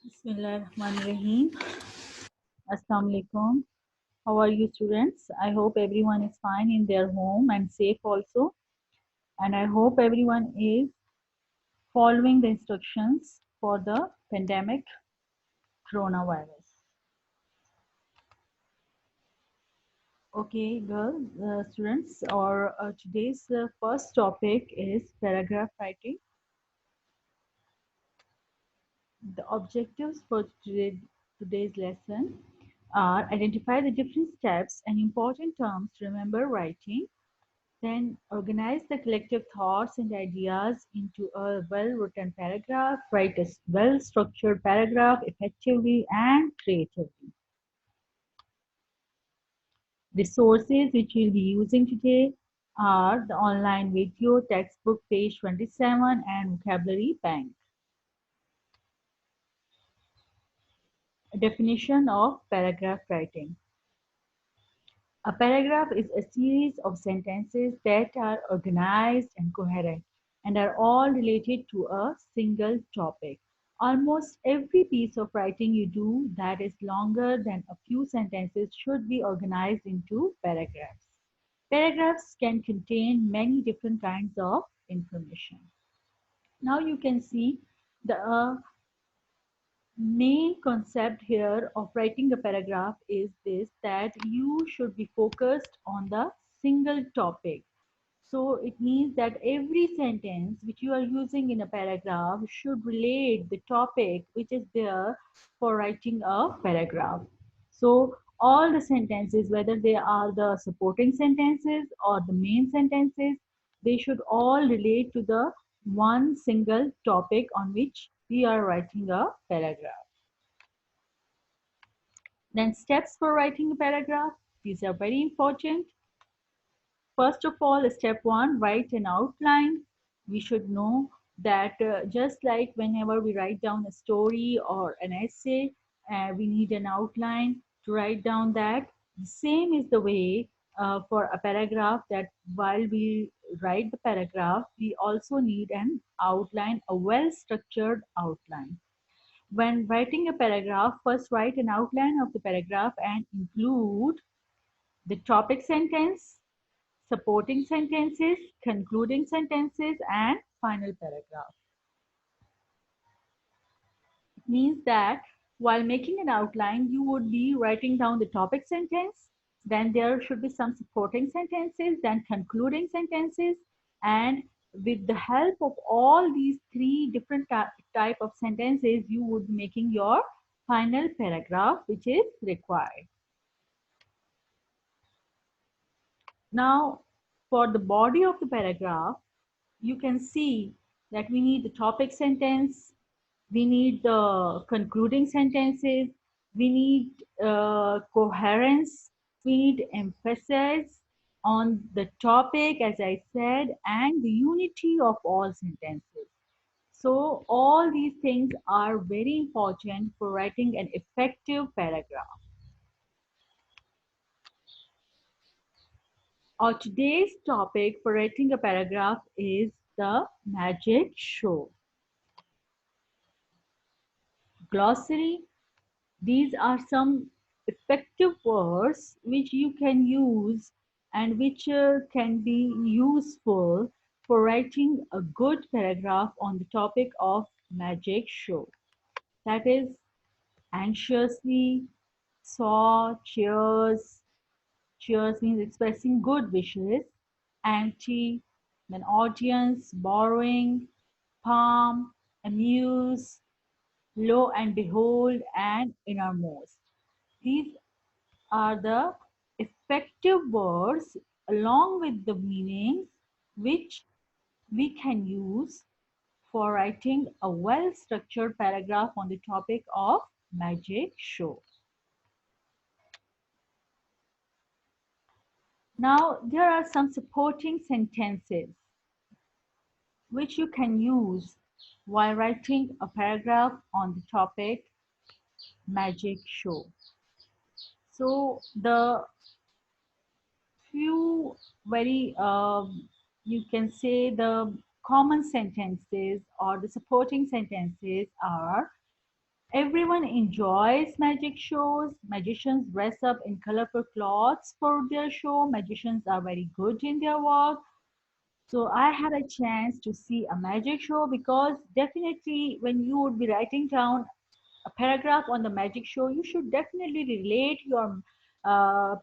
Bismillahirrahmanirrahim. Assalamu alaikum. How are you, students? I hope everyone is fine in their home and safe also. And I hope everyone is following the instructions for the pandemic coronavirus. Okay, girls, students, our today's first topic is paragraph writing. The objectives for today's lesson are identify the different steps and important terms to remember writing. Then organize the collective thoughts and ideas into a well-written paragraph. Write a well-structured paragraph effectively and creatively. Resources which we'll be using today are the online video, textbook page 27 and vocabulary bank. A definition of paragraph writing. A paragraph is a series of sentences that are organized and coherent and are all related to a single topic. Almost every piece of writing you do that is longer than a few sentences should be organized into paragraphs. Paragraphs can contain many different kinds of information. Now you can see the main concept here of writing a paragraph is this, that you should be focused on the single topic. So it means that every sentence which you are using in a paragraph should relate the topic which is there for writing a paragraph. So all the sentences, whether they are the supporting sentences or the main sentences, they should all relate to the one single topic on which we are writing a paragraph. Then steps for writing a paragraph. These are very important. First of all, step one, write an outline. We should know that just like whenever we write down a story or an essay, we need an outline to write down that. The same is the way for a paragraph, that while we write the paragraph, we also need an outline, a well-structured outline. When writing a paragraph, first write an outline of the paragraph and include the topic sentence, supporting sentences, concluding sentences, and final paragraph. It means that while making an outline, you would be writing down the topic sentence, then there should be some supporting sentences, then concluding sentences, and with the help of all these three different type of sentences, you would be making your final paragraph, which is required. Now, for the body of the paragraph, you can see that we need the topic sentence, we need the concluding sentences, we need coherence, we need emphasis on the topic, as I said, and the unity of all sentences. So all these things are very important for writing an effective paragraph. Our today's topic for writing a paragraph is the magic show. Glossary. These are some effective words which you can use and which can be useful for writing a good paragraph on the topic of magic show. That is anxiously, saw, cheers. Cheers means expressing good wishes. Anti, then audience, borrowing, palm, amuse, lo and behold, and innermost. These are the effective words along with the meanings which we can use for writing a well-structured paragraph on the topic of magic show. Now, there are some supporting sentences which you can use while writing a paragraph on the topic magic show. So the few very, you can say the common sentences or the supporting sentences are Everyone enjoys magic shows. Magicians dress up in colorful clothes for their show. Magicians are very good in their work. So I had a chance to see a magic show because definitely when you would be writing down a paragraph on the magic show, you should definitely relate your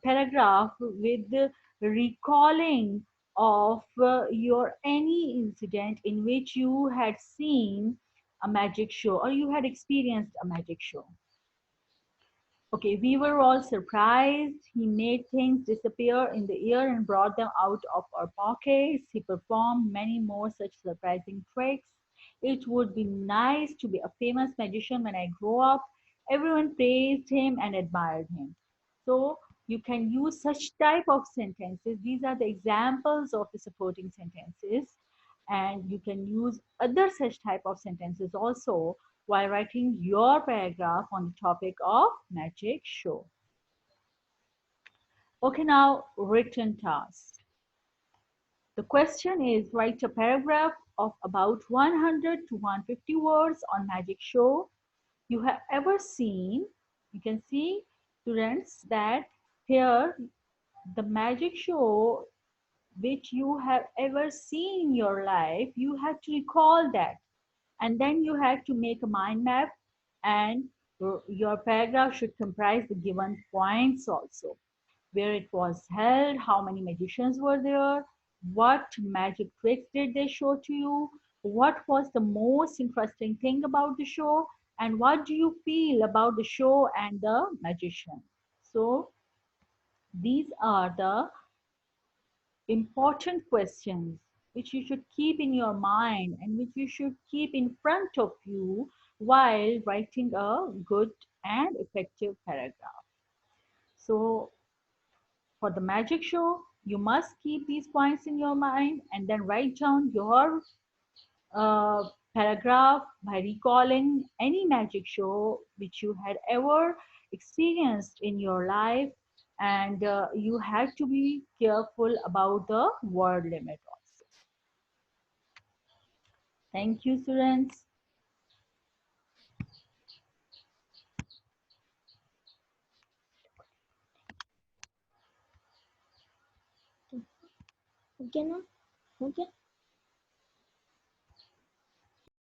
paragraph with the recalling of your any incident in which you had seen a magic show or you had experienced a magic show. Okay, we were all surprised. He made things disappear in the air and brought them out of our pockets. He performed many more such surprising tricks. It would be nice to be a famous magician when I grow up. Everyone praised him and admired him. So you can use such type of sentences. These are the examples of the supporting sentences. And you can use other such type of sentences also while writing your paragraph on the topic of magic show. Okay, now written task. The question is write a paragraph of about 100 to 150 words on magic show you have ever seen. You can see, students, that here the magic show which you have ever seen in your life, you have to recall that. And then you have to make a mind map, and your paragraph should comprise the given points also. Where it was held, how many magicians were there, what magic tricks did they show to you, what was the most interesting thing about the show, and what do you feel about the show and the magician. So these are the important questions which you should keep in your mind and which you should keep in front of you while writing a good and effective paragraph. So, for the magic show, you must keep these points in your mind and then write down your uh, paragraph by recalling any magic show which you had ever experienced in your life, and you have to be careful about the word limit also. Thank you, students. हो गया ना? हो गया?